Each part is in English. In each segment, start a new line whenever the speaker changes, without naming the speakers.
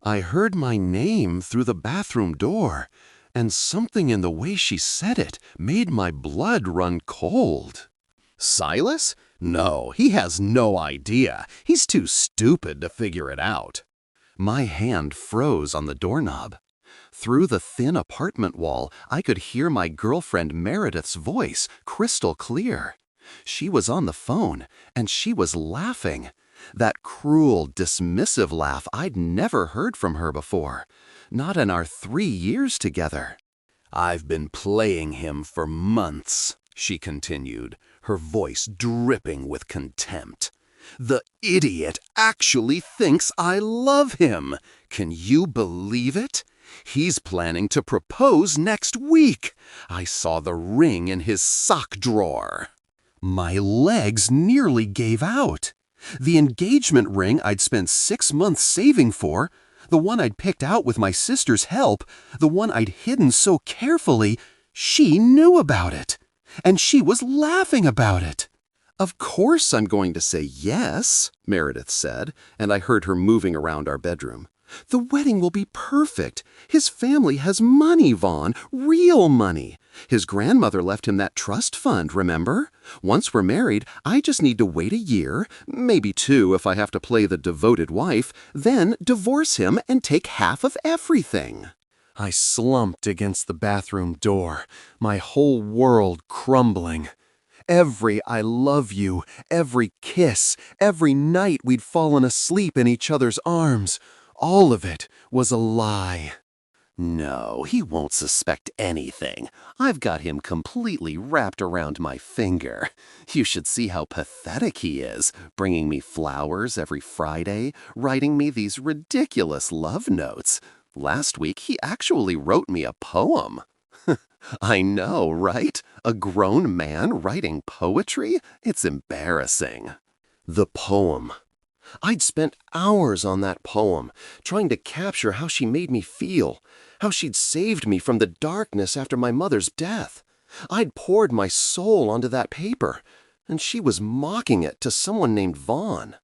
I heard my name through the bathroom door, and something in the way she said it made my blood run cold.
Silas? No, he has no idea. He's too stupid to figure it out.
My hand froze on the doorknob. Through the thin apartment wall, I could hear my girlfriend Meredith's voice crystal clear. She was on the phone, and she was laughing. That cruel, dismissive laugh I'd never heard from her before. Not in our 3 years together.
"I've been playing him for months," she continued, her voice dripping with contempt. "The idiot actually thinks I love him. Can you believe it? He's planning to propose next week. I saw the ring in his sock drawer."
My legs nearly gave out. The engagement ring I'd spent 6 months saving for, the one I'd picked out with my sister's help, the one I'd hidden so carefully, she knew about it. And she was laughing about it.
"Of course I'm going to say yes," Meredith said, and I heard her moving around our bedroom. "The wedding will be perfect. His family has money, Vaughn, real money. His grandmother left him that trust fund, remember? Once we're married, I just need to wait a year, maybe 2 if I have to play the devoted wife, then divorce him and take half of everything."
I slumped against the bathroom door, my whole world crumbling. Every "I love you," every kiss, every night we'd fallen asleep in each other's arms, all of it was a lie.
"No, he won't suspect anything. I've got him completely wrapped around my finger. You should see how pathetic he is, bringing me flowers every Friday, writing me these ridiculous love notes. Last week, he actually wrote me a poem." I know, right? A grown man writing poetry? It's embarrassing. The poem. I'd spent hours on that poem, trying to capture how she made me feel, how she'd saved me from the darkness after my mother's death. I'd poured my soul onto that paper, and she was mocking it to someone named Vaughn.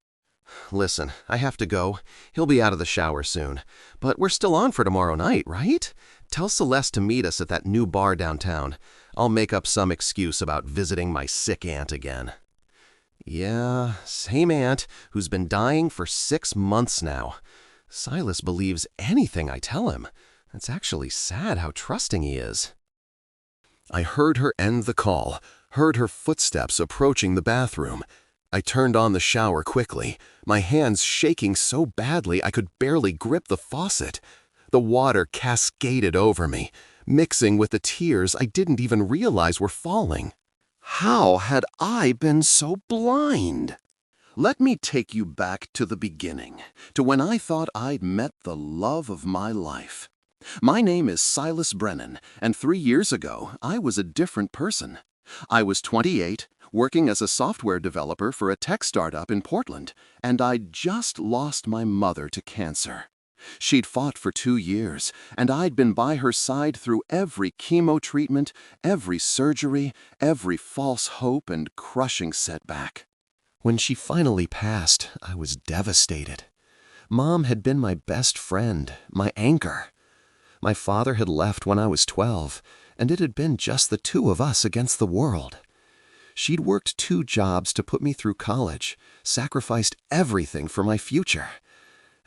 "Listen, I have to go. He'll be out of the shower soon. But we're still on for tomorrow night, right? Tell Celeste to meet us at that new bar downtown. I'll make up some excuse about visiting my sick aunt again." Yeah, same aunt who's been dying for 6 months now. Silas believes anything I tell him. It's actually sad how trusting he is. I heard her end the call, heard her footsteps approaching the bathroom. I turned on the shower quickly, my hands shaking so badly I could barely grip the faucet. The water cascaded over me, mixing with the tears I didn't even realize were falling. How had I been so blind? Let me take you back to the beginning, to when I thought I'd met the love of my life. My name is Silas Brennan, and 3 years ago, I was a different person. I was 28, working as a software developer for a tech startup in Portland, and I'd just lost my mother to cancer. She'd fought for 2 years, and I'd been by her side through every chemo treatment, every surgery, every false hope and crushing setback. When she finally passed, I was devastated. Mom had been my best friend, my anchor. My father had left when I was 12, and it had been just the 2 of us against the world. She'd worked 2 jobs to put me through college, sacrificed everything for my future.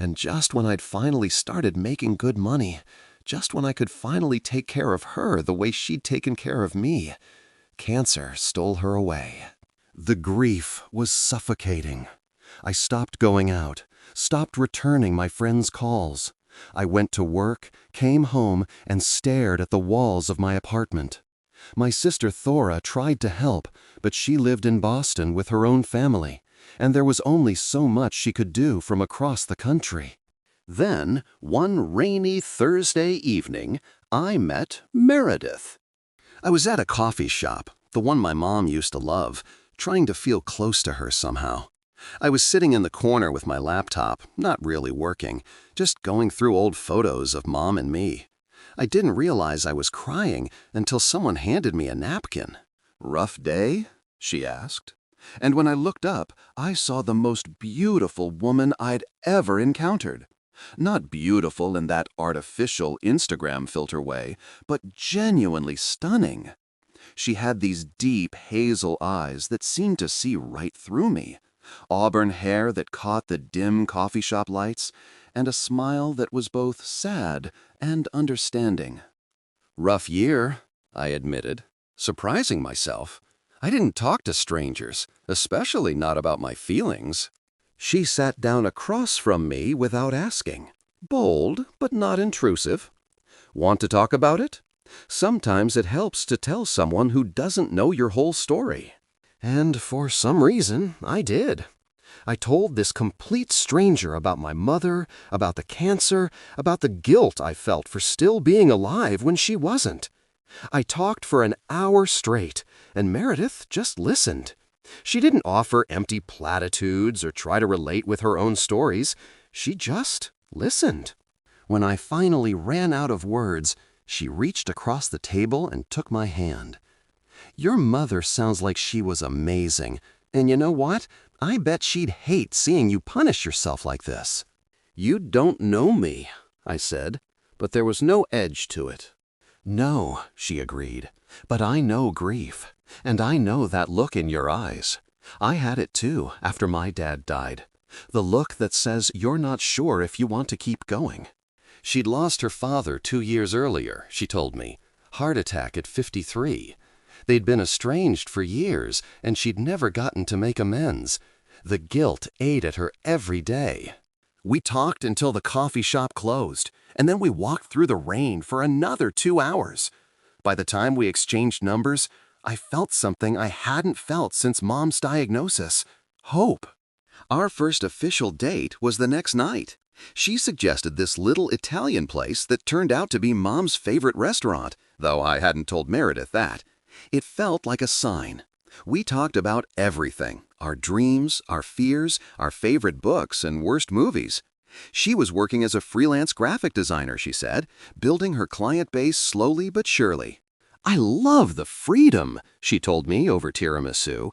And just when I'd finally started making good money, just when I could finally take care of her the way she'd taken care of me, cancer stole her away. The grief was suffocating. I stopped going out, stopped returning my friends' calls. I went to work, came home, and stared at the walls of my apartment. My sister Thora tried to help, but she lived in Boston with her own family, and there was only so much she could do from across the country. Then, one rainy Thursday evening, I met Meredith. I was at a coffee shop, the one my mom used to love, trying to feel close to her somehow. I was sitting in the corner with my laptop, not really working, just going through old photos of Mom and me. I didn't realize I was crying until someone handed me a napkin. "Rough day?" she asked. And when I looked up, I saw the most beautiful woman I'd ever encountered.
Not beautiful in that artificial Instagram filter way, but genuinely stunning. She had these deep hazel eyes that seemed to see right through me, auburn hair that caught the dim coffee shop lights, and a smile that was both sad and understanding. Rough year, I admitted, surprising myself. I didn't talk to strangers, especially not about my feelings. She sat down across from me without asking. Bold, but not intrusive. Want to talk about it? Sometimes it helps to tell someone who doesn't know your whole story. And for some reason, I did. I told this complete stranger about my mother, about the cancer, about the guilt I felt for still being alive when she wasn't. I talked for an hour straight, and Meredith just listened. She didn't offer empty platitudes or try to relate with her own stories. She just listened. When I finally ran out of words, she reached across the table and took my hand. Your mother sounds like she was amazing, and you know what? I bet she'd hate seeing you punish yourself like this. You don't know me, I said, but there was no edge to it. No, she agreed, but I know grief, and I know that look in your eyes. I had it too after my dad died. The look that says you're not sure if you want to keep going. She'd lost her father 2 years earlier, she told me. Heart attack at 53. They'd been estranged for years, and she'd never gotten to make amends. The guilt ate at her every day. We talked until the coffee shop closed, and then we walked through the rain for another 2 hours. By the time we exchanged numbers, I felt something I hadn't felt since Mom's diagnosis. Hope. Our first official date was the next night. She suggested this little Italian place that turned out to be Mom's favorite restaurant, though I hadn't told Meredith that. It felt like a sign. We talked about everything, our dreams, our fears, our favorite books, and worst movies. She was working as a freelance graphic designer, she said, building her client base slowly but surely. I love the freedom, she told me over tiramisu.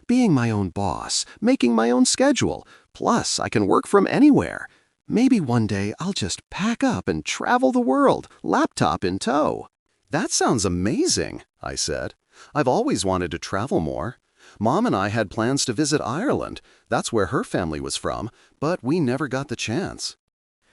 Being my own boss, making my own schedule, plus I can work from anywhere. Maybe one day I'll just pack up and travel the world, laptop in tow. That sounds amazing, I said. I've always wanted to travel more. Mom and I had plans to visit Ireland. That's where her family was from, but we never got the chance.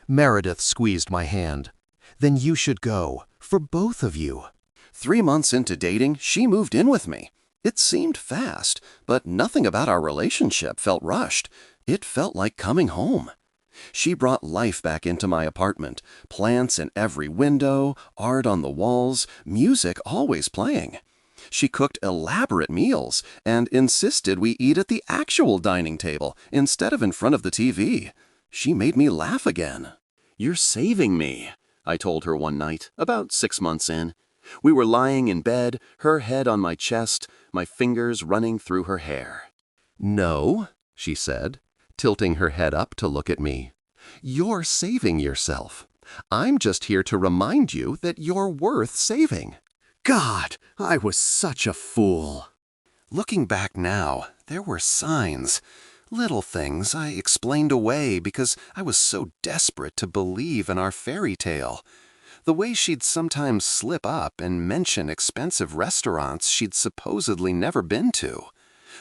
Meredith squeezed my hand. Then you should go, for both of you. 3 months into dating, she moved in with me. It seemed fast, but nothing about our relationship felt rushed. It felt like coming home. She brought life back into my apartment, plants in every window, art on the walls, music always playing. She cooked elaborate meals and insisted we eat at the actual dining table instead of in front of the TV. She made me laugh again. You're saving me, I told her one night, about 6 months in. We were lying in bed, her head on my chest, my fingers running through her hair. No, she said, tilting her head up to look at me. You're saving yourself. I'm just here to remind you that you're worth saving. God, I was such a fool. Looking back now, there were signs, little things I explained away because I was so desperate to believe in our fairy tale. The way she'd sometimes slip up and mention expensive restaurants she'd supposedly never been to.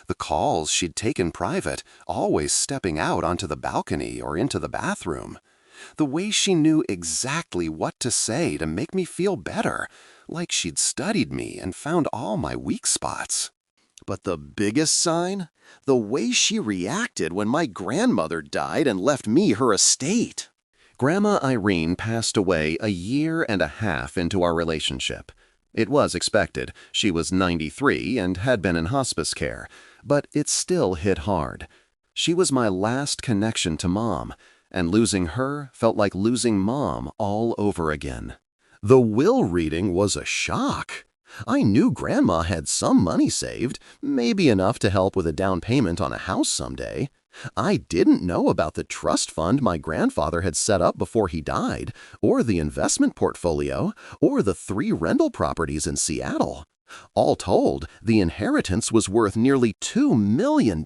The calls she'd taken private, always stepping out onto the balcony or into the bathroom. The way she knew exactly what to say to make me feel better, like she'd studied me and found all my weak spots. But the biggest sign? The way she reacted when my grandmother died and left me her estate. Grandma Irene passed away 1.5 years into our relationship. It was expected. She was 93 and had been in hospice care, but it still hit hard. She was my last connection to Mom, and losing her felt like losing Mom all over again. The will reading was a shock. I knew Grandma had some money saved, maybe enough to help with a down payment on a house someday. I didn't know about the trust fund my grandfather had set up before he died, or the investment portfolio, or the 3 rental properties in Seattle. All told, the inheritance was worth nearly $2 million.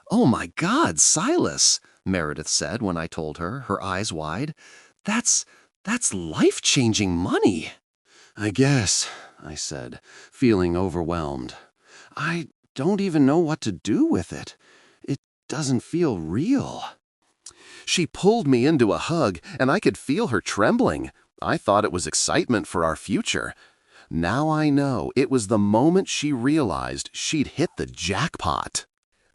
Oh my God, Silas!
Meredith said when I told her, her eyes wide. That's life-changing money. I guess, I said, feeling overwhelmed. I don't even know what to do with it. It doesn't feel real. She pulled me into a hug, and I could feel her trembling. I thought it was excitement for our future. Now I know it was the moment she realized she'd hit the jackpot.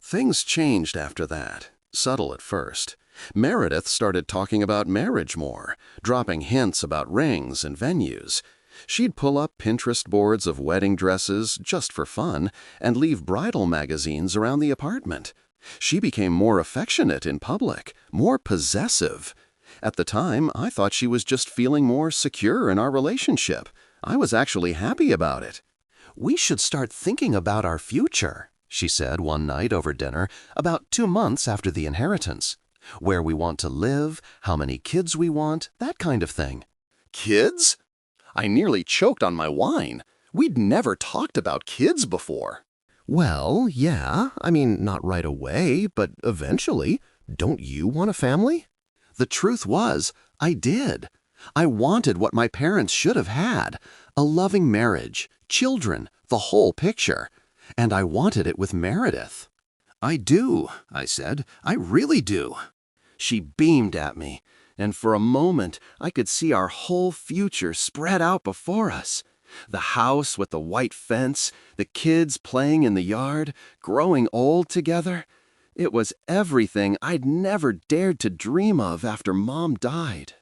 Things changed after that, subtle at first. Meredith started talking about marriage more, dropping hints about rings and venues. She'd pull up Pinterest boards of wedding dresses just for fun and leave bridal magazines around the apartment. She became more affectionate in public, more possessive. At the time, I thought she was just feeling more secure in our relationship. I was actually happy about it. "We should start thinking about our future," she said one night over dinner, about 2 months after the inheritance. "Where we want to live, how many kids we want, that kind of thing." Kids? I nearly choked on my wine. We'd never talked about kids before. "Well, yeah, I mean, not right away, but eventually. Don't you want a family?" The truth was, I did. I wanted what my parents should have had, a loving marriage, children, the whole picture. And I wanted it with Meredith. "I do," I said. "I really do." She beamed at me, and for a moment I could see our whole future spread out before us. The house with the white fence, the kids playing in the yard, growing old together. It was everything I'd never dared to dream of after Mom died.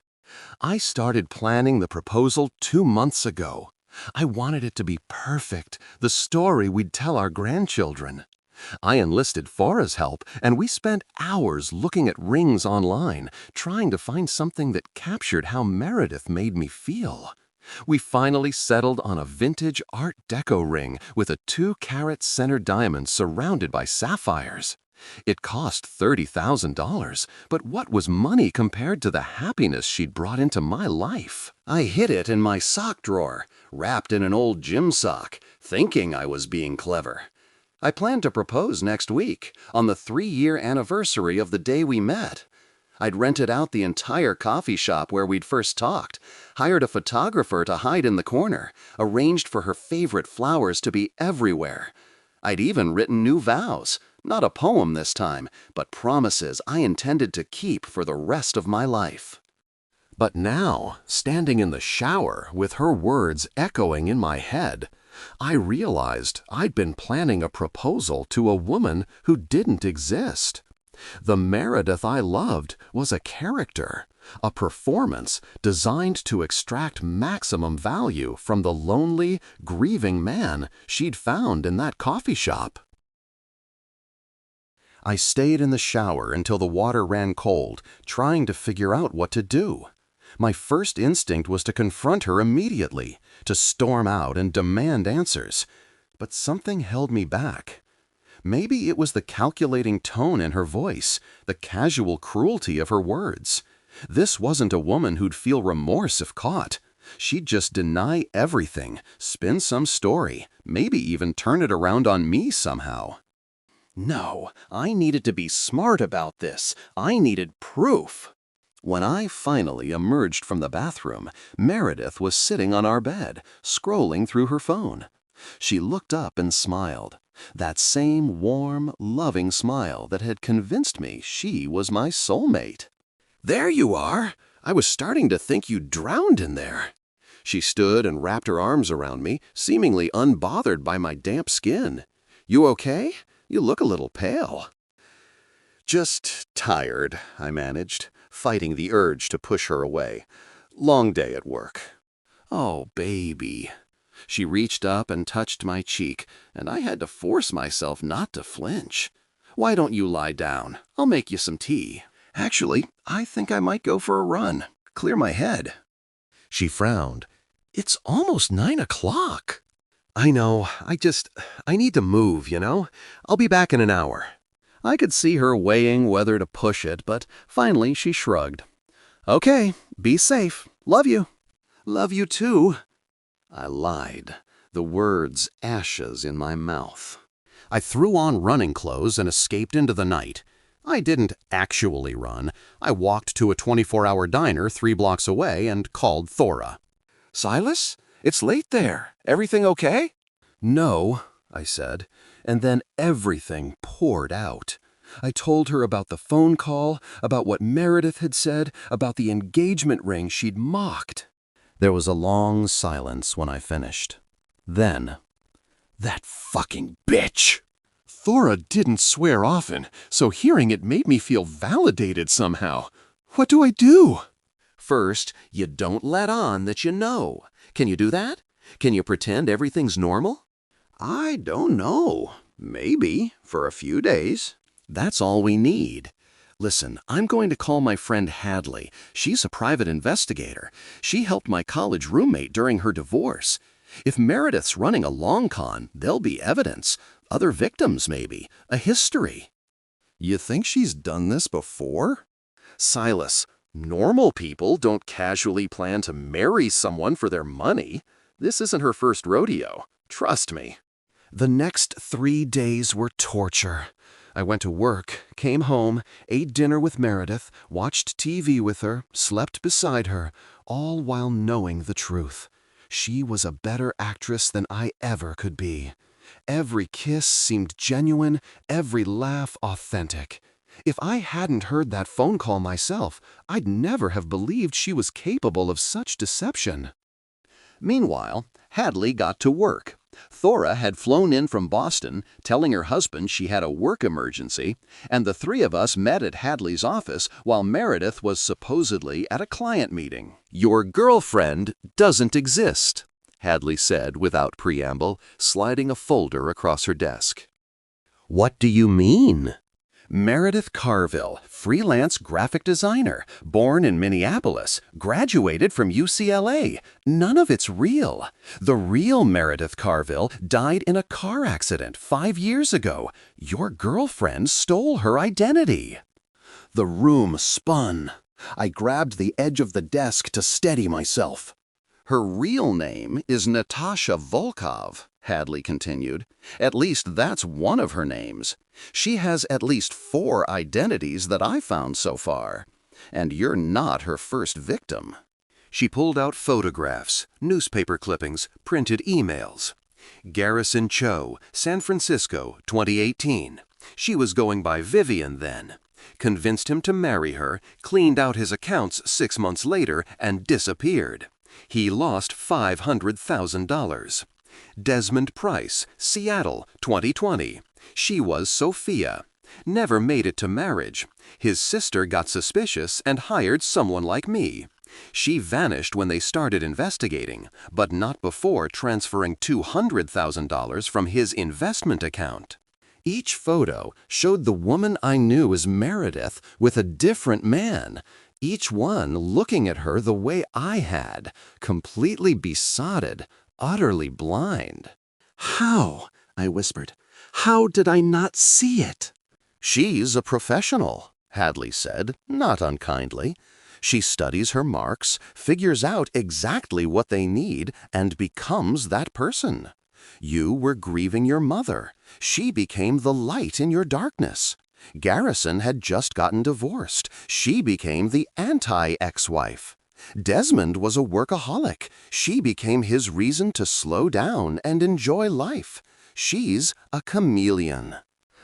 I started planning the proposal 2 months ago. I wanted it to be perfect, the story we'd tell our grandchildren. I enlisted Farah's help, and we spent hours looking at rings online, trying to find something that captured how Meredith made me feel. We finally settled on a vintage Art Deco ring with a 2-carat center diamond surrounded by sapphires. It cost $30,000, but what was money compared to the happiness she'd brought into my life? I hid it in my sock drawer, wrapped in an old gym sock, thinking I was being clever. I planned to propose next week, on the 3-year anniversary of the day we met. I'd rented out the entire coffee shop where we'd first talked, hired a photographer to hide in the corner, arranged for her favorite flowers to be everywhere. I'd even written new vows, not a poem this time, but promises I intended to keep for the rest of my life. But now, standing in the shower with her words echoing in my head, I realized I'd been planning a proposal to a woman who didn't exist. The Meredith I loved was a character, a performance designed to extract maximum value from the lonely, grieving man she'd found in that coffee shop. I stayed in the shower until the water ran cold, trying to figure out what to do. My first instinct was to confront her immediately, to storm out and demand answers. But something held me back. Maybe it was the calculating tone in her voice, the casual cruelty of her words. This wasn't a woman who'd feel remorse if caught. She'd just deny everything, spin some story, maybe even turn it around on me somehow. No, I needed to be smart about this. I needed proof. When I finally emerged from the bathroom, Meredith was sitting on our bed, scrolling through her phone. She looked up and smiled. That same warm, loving smile that had convinced me she was my soulmate. "There you are! I was starting to think you drowned in there." She stood and wrapped her arms around me, seemingly unbothered by my damp skin. "You okay? You look a little pale." "Just tired," I managed, fighting the urge to push her away. "Long day at work." "Oh, baby." She reached up and touched my cheek, and I had to force myself not to flinch. "Why don't you lie down? I'll make you some tea. Actually, I think I might go for a run. Clear my head." She frowned. "It's almost 9 o'clock." "I know. I need to move, you know? I'll be back in an hour." I could see her weighing whether to push it, but finally she shrugged. "Okay, be safe. Love you." "Love you too." I lied, the words ashes in my mouth. I threw on running clothes and escaped into the night.
I didn't actually run. I walked to a 24-hour diner 3 blocks away and called Thora.
Silas? It's late there. Everything okay?
No, I said, and then everything poured out. I told her about the phone call, about what Meredith had said, about the engagement ring she'd mocked. There was a long silence when I finished. Then,
That fucking bitch! Thora didn't swear often, so hearing it made me feel validated somehow. What do I do?
First, you don't let on that you know. Can you do that? Can you pretend everything's normal?
I don't know. Maybe, for a few days. That's all we need. Listen, I'm going to call my friend Hadley. She's a private investigator. She helped my college roommate during her divorce. If Meredith's running a long con, there'll be evidence. Other victims, maybe. A history. You think she's done this before? Silas, normal people don't casually plan to marry someone for their money. This isn't her first rodeo. Trust me. The next 3 days were torture. I went to work, came home, ate dinner with Meredith, watched TV with her, slept beside her, all while knowing the truth. She was a better actress than I ever could be. Every kiss seemed genuine, every laugh authentic. If I hadn't heard that phone call myself, I'd never have believed she was capable of such deception. Meanwhile, Hadley got to work. Thora had flown in from Boston, telling her husband she had a work emergency, and the 3 of us met at Hadley's office while Meredith was supposedly at a client meeting. "Your girlfriend doesn't exist," Hadley said without preamble, sliding a folder across her desk. "What do you mean?" Meredith Carville, freelance graphic designer, born in Minneapolis, graduated from UCLA. None of it's real. The real Meredith Carville died in a car accident 5 years ago. Your girlfriend stole her identity. The room spun. I grabbed the edge of the desk to steady myself. Her real name is Natasha Volkov, Hadley continued. At least that's one of her names. She has at least 4 identities that I found so far. And you're not her first victim. She pulled out photographs, newspaper clippings, printed emails. Garrison Cho, San Francisco, 2018. She was going by Vivian then. Convinced him to marry her, cleaned out his accounts 6 months later, and disappeared. He lost $500,000. Desmond Price, Seattle, 2020. She was Sophia. Never made it to marriage. His sister got suspicious and hired someone like me. She vanished when they started investigating, but not before transferring $200,000 from his investment account. Each photo showed the woman I knew as Meredith with a different man, each one looking at her the way I had, completely besotted, utterly blind. "How?" I whispered. "How did I not see it?" "She's a professional," Hadley said, not unkindly. "She studies her marks, figures out exactly what they need, and becomes that person. You were grieving your mother. She became the light in your darkness. Garrison had just gotten divorced. She became the anti-ex-wife. Desmond was a workaholic. She became his reason to slow down and enjoy life. She's a chameleon."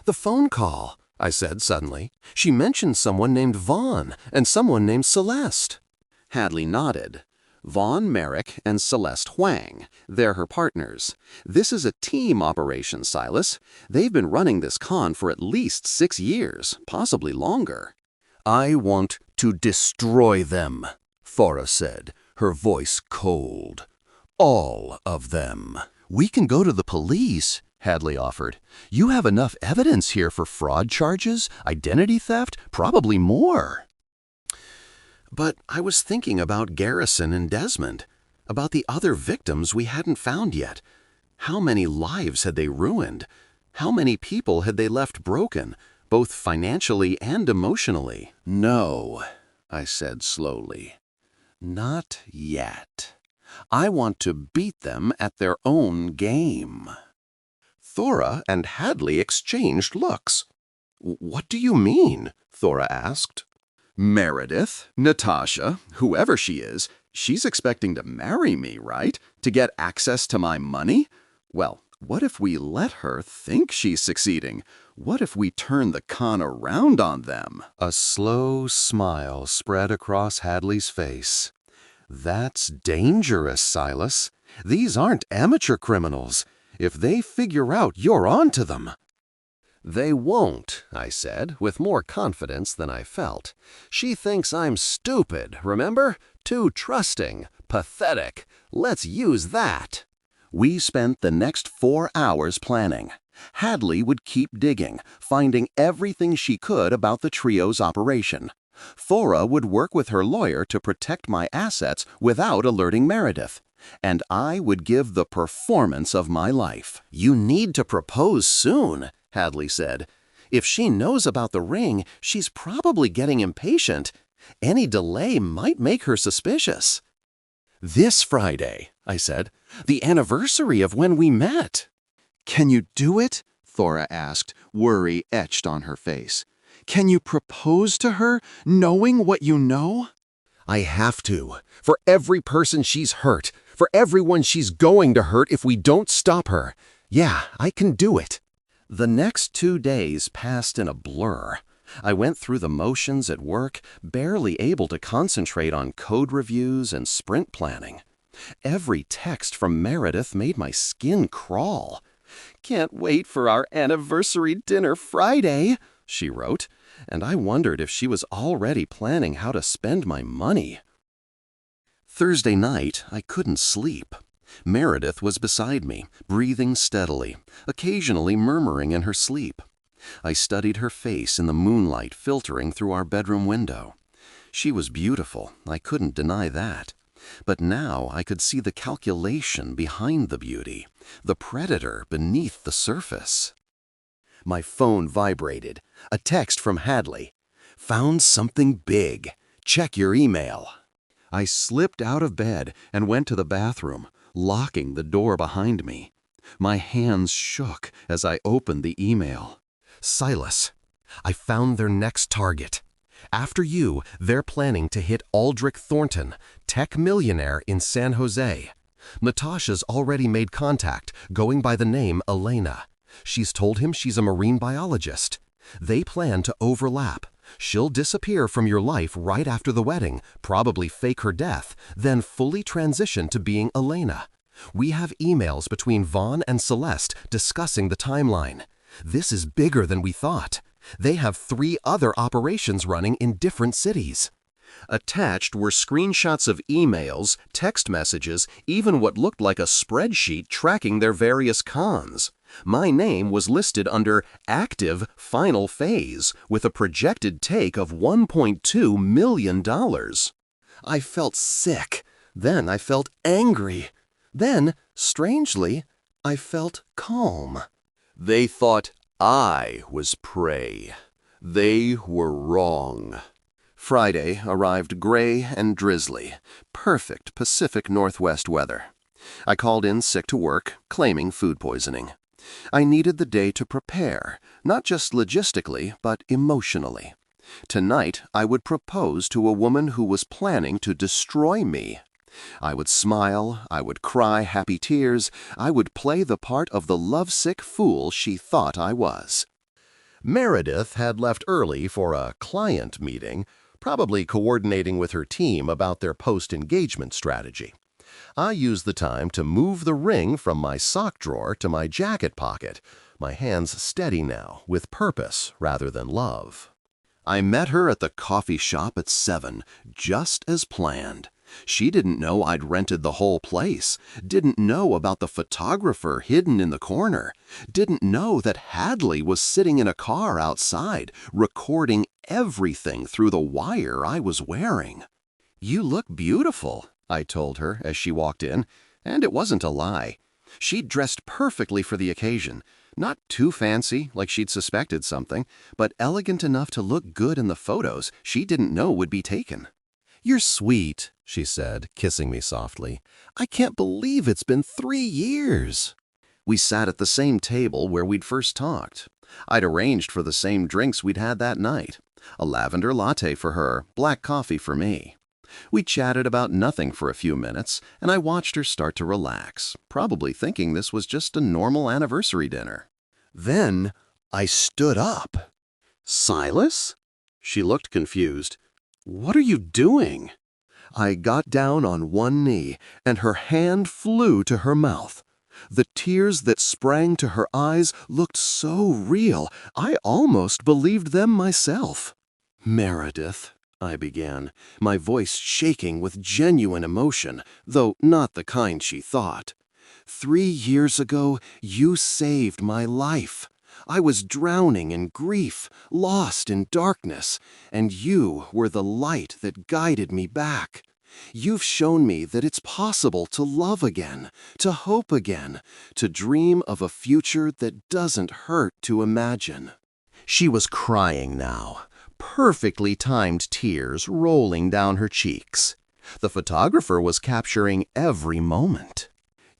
"The phone call," I said suddenly. "She mentioned someone named Vaughn and someone named Celeste." Hadley nodded. Vaughn Merrick and Celeste Huang. They're her partners. This is a team operation, Silas. They've been running this con for at least 6 years, possibly longer. "I want to destroy them," Thora said, her voice cold. "All of them." "We can go to the police," Hadley offered. "You have enough evidence here for fraud charges, identity theft, probably more." But I was thinking about Garrison and Desmond, about the other victims we hadn't found yet. How many lives had they ruined? How many people had they left broken, both financially and emotionally? "No," I said slowly. "Not yet. I want to beat them at their own game." Thora and Hadley exchanged looks.
What do you mean? Thora asked.
Meredith, Natasha, whoever she is, she's expecting to marry me, right? To get access to my money? Well, what if we let her think she's succeeding? What if we turn the con around on them?
A slow smile spread across Hadley's face. That's dangerous, Silas. These aren't amateur criminals. If they figure out you're onto them. They won't, I said, with more confidence than I felt. She thinks I'm stupid, remember? Too trusting, pathetic. Let's use that.
We spent the next 4 hours planning. Hadley would keep digging, finding everything she could about the trio's operation. Thora would work with her lawyer to protect my assets without alerting Meredith. And I would give the performance of my life.
You need to propose soon, Hadley said. If she knows about the ring, she's probably getting impatient. Any delay might make her suspicious. This Friday, I said, the anniversary of when we met.
Can you do it? Thora asked, worry etched on her face. Can you propose to her, knowing what you know?
I have to. For every person she's hurt. For everyone she's going to hurt if we don't stop her. Yeah, I can do it. The next 2 days passed in a blur. I went through the motions at work, barely able to concentrate on code reviews and sprint planning. Every text from Meredith made my skin crawl. "Can't wait for our anniversary dinner Friday," she wrote, and I wondered if she was already planning how to spend my money. Thursday night, I couldn't sleep. Meredith was beside me, breathing steadily, occasionally murmuring in her sleep. I studied her face in the moonlight filtering through our bedroom window. She was beautiful, I couldn't deny that. But now I could see the calculation behind the beauty, the predator beneath the surface. My phone vibrated. A text from Hadley. "Found something big. Check your email." I slipped out of bed and went to the bathroom, locking the door behind me. My hands shook as I opened the email. "Silas, I found their next target. After you, they're planning to hit Aldrich Thornton, tech millionaire in San Jose. Natasha's already made contact, going by the name Elena. She's told him she's a marine biologist. They plan to overlap. She'll disappear from your life right after the wedding, probably fake her death, then fully transition to being Elena. We have emails between Vaughn and Celeste discussing the timeline. This is bigger than we thought. They have 3 other operations running in different cities." Attached were screenshots of emails, text messages, even what looked like a spreadsheet tracking their various cons. My name was listed under active final phase with a projected take of $1.2 million. I felt sick. Then I felt angry. Then, strangely, I felt calm. They thought I was prey. They were wrong. Friday arrived gray and drizzly, perfect Pacific Northwest weather. I called in sick to work, claiming food poisoning. I needed the day to prepare, not just logistically, but emotionally. Tonight, I would propose to a woman who was planning to destroy me. I would smile, I would cry happy tears, I would play the part of the lovesick fool she thought I was. Meredith had left early for a client meeting, probably coordinating with her team about their post-engagement strategy. I used the time to move the ring from my sock drawer to my jacket pocket, my hands steady now, with purpose rather than love. I met her at the coffee shop at 7, just as planned. She didn't know I'd rented the whole place, didn't know about the photographer hidden in the corner, didn't know that Hadley was sitting in a car outside, recording everything through the wire I was wearing. "You look beautiful," I told her as she walked in, and it wasn't a lie. She'd dressed perfectly for the occasion, not too fancy like she'd suspected something, but elegant enough to look good in the photos she didn't know would be taken. "You're sweet," she said, kissing me softly. "I can't believe it's been 3 years." We sat at the same table where we'd first talked.
I'd arranged for the same drinks we'd had that night. A lavender latte for her, black coffee for me. We chatted about nothing for a few minutes, and I watched her start to relax, probably thinking this was just a normal anniversary dinner. Then I stood up. "Silas?" She looked confused. "What are you doing?" I got down on one knee, and her hand flew to her mouth. The tears that sprang to her eyes looked so real, I almost believed them myself. "Meredith," I began, my voice shaking with genuine emotion, though not the kind she thought. 3 years ago, you saved my life. I was drowning in grief, lost in darkness, and you were the light that guided me back. You've shown me that it's possible to love again, to hope again, to dream of a future that doesn't hurt to imagine." She was crying now, perfectly timed tears rolling down her cheeks. The photographer was capturing every moment.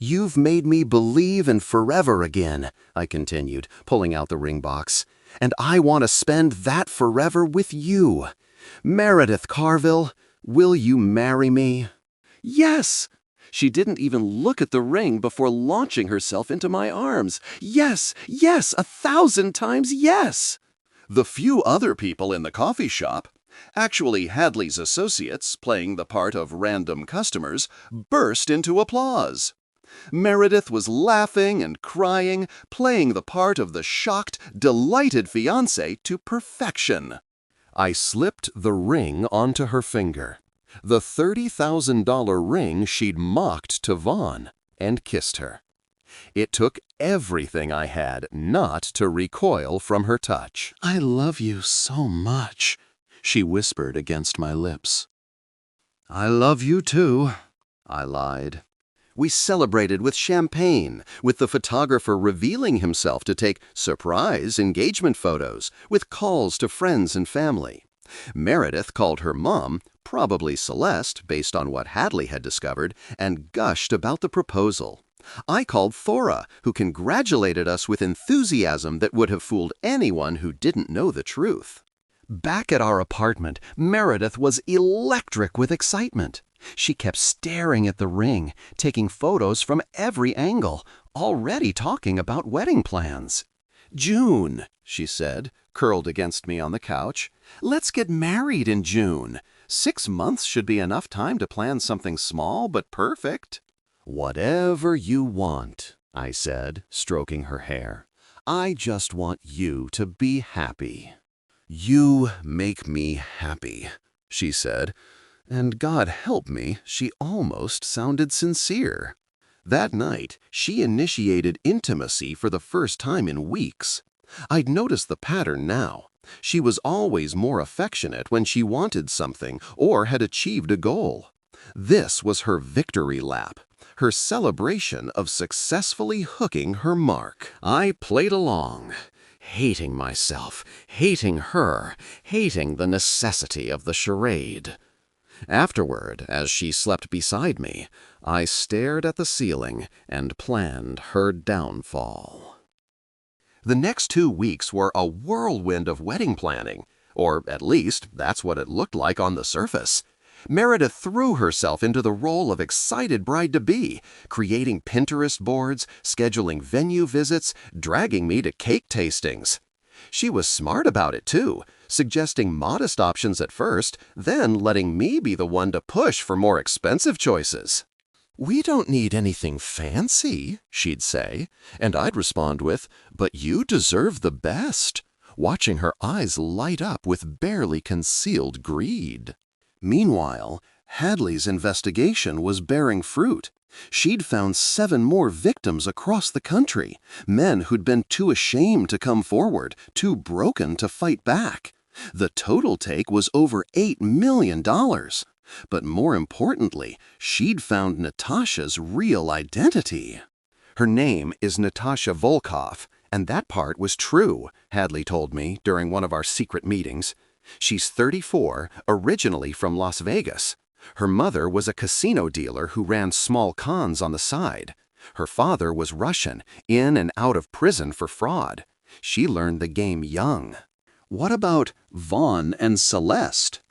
"You've made me believe in forever again," I continued, pulling out the ring box. "And I want to spend that forever with you. Meredith Carville, will you marry me?" "Yes!" She didn't even look at the ring before launching herself into my arms. "Yes, yes, 1,000 times yes!" The few other people in the coffee shop, actually Hadley's associates playing the part of random customers, burst into applause. Meredith was laughing and crying, playing the part of the shocked, delighted fiancé to perfection. I slipped the ring onto her finger, the $30,000 ring she'd mocked to Vaughn, and kissed her. It took everything I had not to recoil from her touch. "I love you so much," she whispered against my lips. "I love you too," I lied. We celebrated with champagne, with the photographer revealing himself to take surprise engagement photos, with calls to friends and family. Meredith called her mom, probably Celeste, based on what Hadley had discovered, and gushed about the proposal. I called Thora, who congratulated us with enthusiasm that would have fooled anyone who didn't know the truth. Back at our apartment, Meredith was electric with excitement. She kept staring at the ring, taking photos from every angle, already talking about wedding plans. "June," she said, curled against me on the couch. "Let's get married in June. 6 months should be enough time to plan something small but perfect." "Whatever you want," I said, stroking her hair. "I just want you to be happy." "You make me happy," she said. And God help me, she almost sounded sincere. That night, she initiated intimacy for the first time in weeks. I'd noticed the pattern now. She was always more affectionate when she wanted something or had achieved a goal. This was her victory lap, her celebration of successfully hooking her mark. I played along, hating myself, hating her, hating the necessity of the charade. Afterward, as she slept beside me, I stared at the ceiling and planned her downfall. The next 2 weeks were a whirlwind of wedding planning, or at least that's what it looked like on the surface. Meredith threw herself into the role of excited bride-to-be, creating Pinterest boards, scheduling venue visits, dragging me to cake tastings. She was smart about it, too, suggesting modest options at first, then letting me be the one to push for more expensive choices. "We don't need anything fancy," she'd say, and I'd respond with, "But you deserve the best," watching her eyes light up with barely concealed greed. Meanwhile, Hadley's investigation was bearing fruit. She'd found 7 more victims across the country, men who'd been too ashamed to come forward, too broken to fight back. The total take was over $8 million. But more importantly, she'd found Natasha's real identity. Her name is Natasha Volkov, and that part was true, Hadley told me during one of our secret meetings. She's 34, originally from Las Vegas. Her mother was a casino dealer who ran small cons on the side. Her father was Russian, in and out of prison for fraud. She learned the game young. What about Vaughn and Celeste?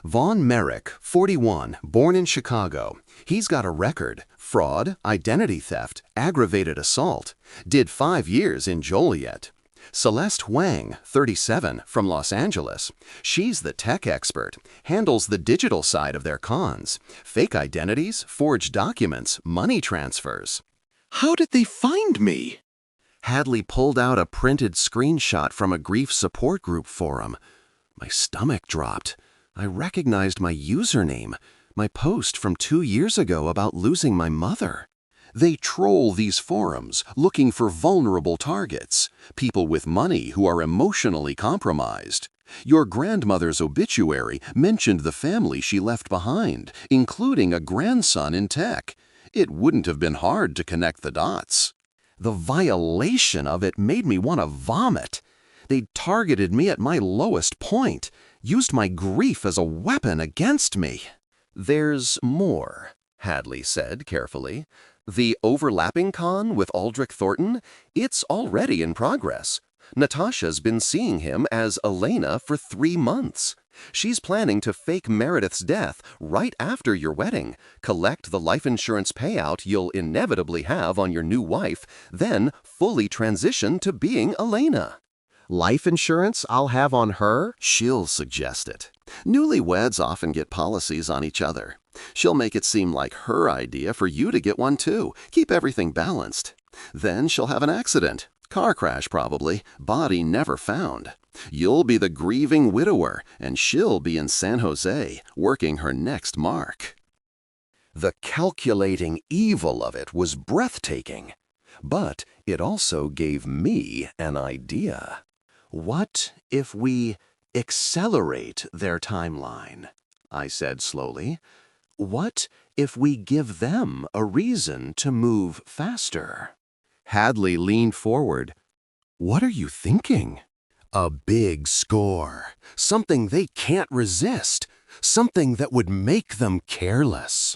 Vaughn Merrick, 41, born in Chicago. He's got a record: fraud, identity theft, aggravated assault. Did 5 years in Joliet. Celeste Wang, 37, from Los Angeles. She's the tech expert, handles the digital side of their cons. Fake identities, forged documents, money transfers.
How did they find me?
Hadley pulled out a printed screenshot from a grief support group forum. My stomach dropped. I recognized my username, my post from 2 years ago about losing my mother. They troll these forums, looking for vulnerable targets, people with money who are emotionally compromised. Your grandmother's obituary mentioned the family she left behind, including a grandson in tech. It wouldn't have been hard to connect the dots. The violation of it made me want to vomit. They targeted me at my lowest point, used my grief as a weapon against me. There's more, Hadley said carefully. The overlapping con with Aldrich Thornton, it's already in progress. Natasha's been seeing him as Elena for 3 months. She's planning to fake Meredith's death right after your wedding, collect the life insurance payout you'll inevitably have on your new wife, then fully transition to being Elena.
Life insurance I'll have on her? She'll suggest it. Newlyweds often get policies on each other. She'll make it seem like her idea for you to get one too. Keep everything balanced. Then she'll have an accident. Car crash probably. Body never found. You'll be the grieving widower, and she'll be in San Jose, working her next mark.
The calculating evil of it was breathtaking. But it also gave me an idea. What if we accelerate their timeline? I said slowly. What if we give them a reason to move faster? Hadley leaned forward. What are you thinking? A big score. Something they can't resist. Something that would make them careless.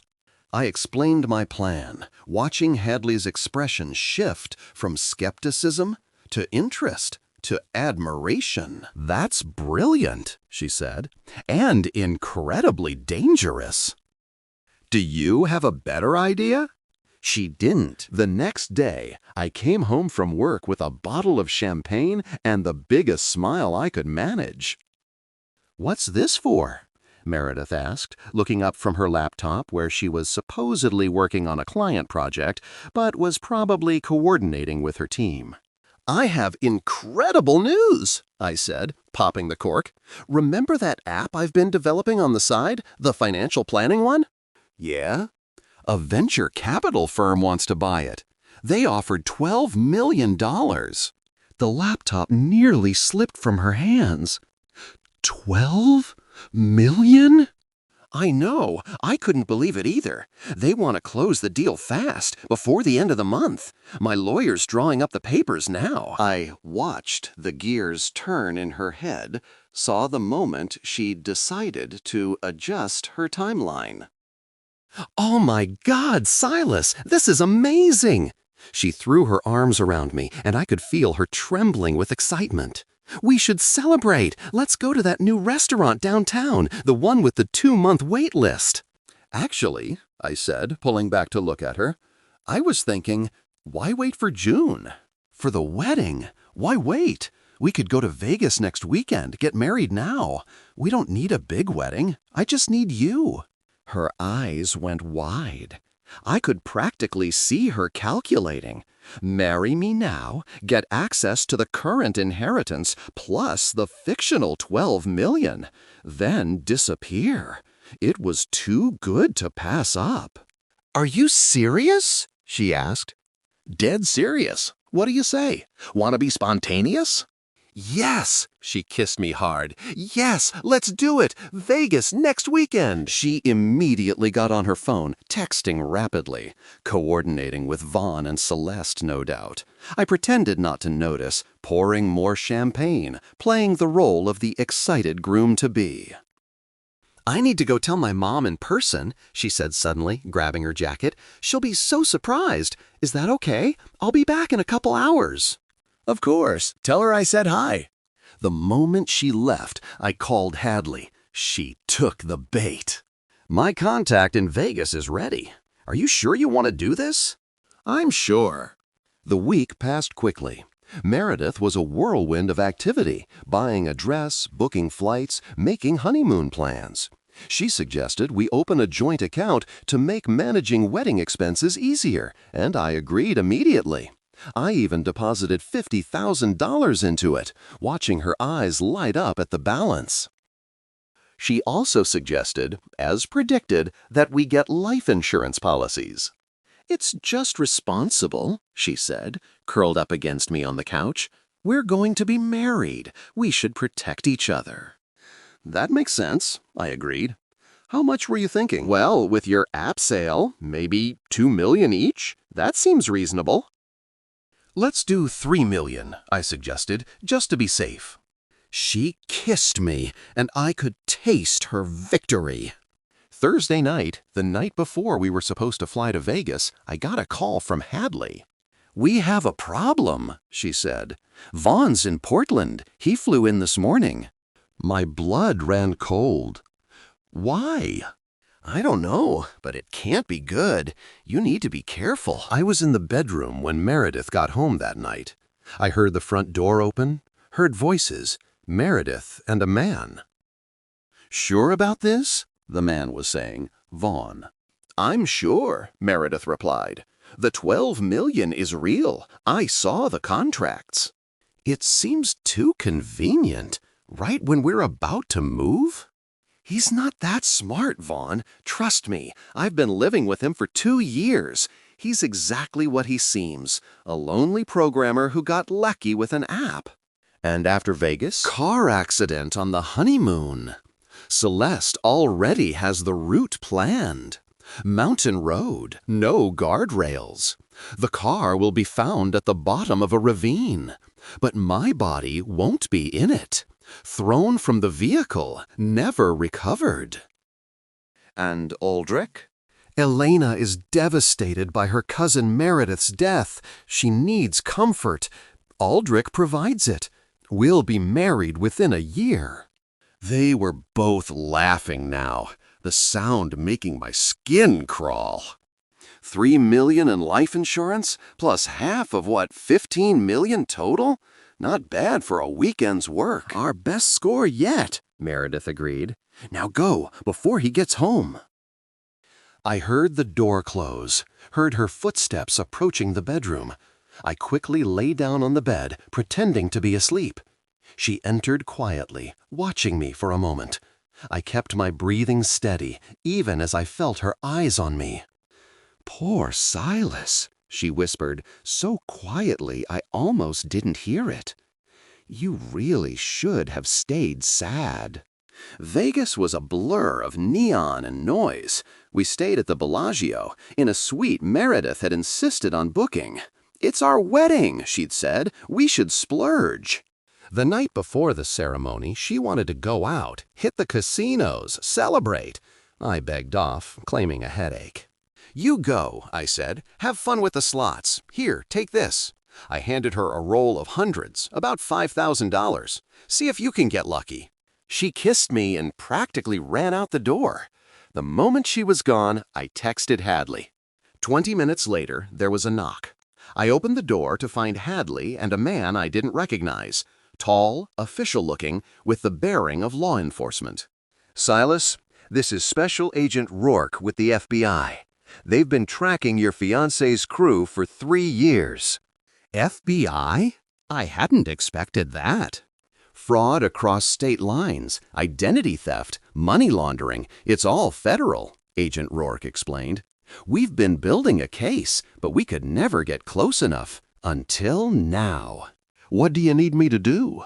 I explained my plan, watching Hadley's expression shift from skepticism to interest to admiration. That's brilliant, she said, and incredibly dangerous. Do you have a better idea? She didn't. The next day, I came home from work with a bottle of champagne and the biggest smile I could manage. What's this for? Meredith asked, looking up from her laptop where she was supposedly working on a client project, but was probably coordinating with her team. I have incredible news, I said, popping the cork. Remember that app I've been developing on the side, the financial planning one? Yeah. A venture capital firm wants to buy it. They offered $12 million. The laptop nearly slipped from her hands. 12 million? I know. I couldn't believe it either. They want to close the deal fast, before the end of the month. My lawyer's drawing up the papers now. I watched the gears turn in her head, saw the moment she decided to adjust her timeline. Oh my God, Silas, this is amazing! She threw her arms around me, and I could feel her trembling with excitement. We should celebrate. Let's go to that new restaurant downtown, the one with the 2-month wait list. Actually, I said, pulling back to look at her, I was thinking, why wait for June? For the wedding? Why wait? We could go to Vegas next weekend, get married now. We don't need a big wedding. I just need you. Her eyes went wide. I could practically see her calculating. Marry me now, get access to the current inheritance plus the fictional 12 million, then disappear. It was too good to pass up. Are you serious? She asked. Dead serious. What do you say? Want to be spontaneous? Yes, she kissed me hard. Yes, let's do it. Vegas next weekend. She immediately got on her phone, texting rapidly, coordinating with Vaughn and Celeste, no doubt. I pretended not to notice, pouring more champagne, playing the role of the excited groom-to-be. I need to go tell my mom in person, she said suddenly, grabbing her jacket. She'll be so surprised. Is that okay? I'll be back in a couple hours. Of course. Tell her I said hi. The moment she left, I called Hadley. She took the bait. My contact in Vegas is ready. Are you sure you want to do this? I'm sure. The week passed quickly. Meredith was a whirlwind of activity, buying a dress, booking flights, making honeymoon plans. She suggested we open a joint account to make managing wedding expenses easier, and I agreed immediately. I even deposited $50,000 into it, watching her eyes light up at the balance. She also suggested, as predicted, that we get life insurance policies. It's just responsible, she said, curled up against me on the couch. We're going to be married. We should protect each other. That makes sense, I agreed. How much were you thinking? Well, with your app sale, maybe $2 million each? That seems reasonable. Let's do $3 million, I suggested, just to be safe. She kissed me, and I could taste her victory. Thursday night, the night before we were supposed to fly to Vegas, I got a call from Hadley. We have a problem, she said. Vaughn's in Portland. He flew in this morning. My blood ran cold. Why? I don't know, but it can't be good. You need to be careful. I was in the bedroom when Meredith got home that night. I heard the front door open, heard voices, Meredith and a man. Sure about this? The man was saying, Vaughn. I'm sure, Meredith replied. The $12 million is real. I saw the contracts. It seems too convenient, right when we're about to move? He's not that smart, Vaughn. Trust me, I've been living with him for 2 years. He's exactly what he seems, a lonely programmer who got lucky with an app. And after Vegas? Car accident on the honeymoon. Celeste already has the route planned. Mountain road, no guardrails. The car will be found at the bottom of a ravine, but my body won't be in it. Thrown from the vehicle, never recovered. And Aldrich? Elena is devastated by her cousin Meredith's death. She needs comfort. Aldrich provides it. We'll be married within a year. They were both laughing now, the sound making my skin crawl. $3 million in life insurance, plus half of what, $15 million total? Not bad for a weekend's work. Our best score yet, Meredith agreed. Now go, before he gets home. I heard the door close, heard her footsteps approaching the bedroom. I quickly lay down on the bed, pretending to be asleep. She entered quietly, watching me for a moment. I kept my breathing steady, even as I felt her eyes on me. Poor Silas, she whispered, so quietly I almost didn't hear it. You really should have stayed sad. Vegas was a blur of neon and noise. We stayed at the Bellagio, in a suite Meredith had insisted on booking. It's our wedding, she'd said. We should splurge. The night before the ceremony, she wanted to go out, hit the casinos, celebrate. I begged off, claiming a headache. You go, I said. Have fun with the slots. Here, take this. I handed her a roll of hundreds, about $5,000. See if you can get lucky. She kissed me and practically ran out the door. The moment she was gone, I texted Hadley. 20 minutes later, there was a knock. I opened the door to find Hadley and a man I didn't recognize. Tall, official-looking, with the bearing of law enforcement. Silas, this is Special Agent Rourke with the FBI. They've been tracking your fiancé's crew for 3 years. FBI? I hadn't expected that. Fraud across state lines, identity theft, money laundering, it's all federal, Agent Rourke explained. We've been building a case, but we could never get close enough. Until now. What do you need me to do?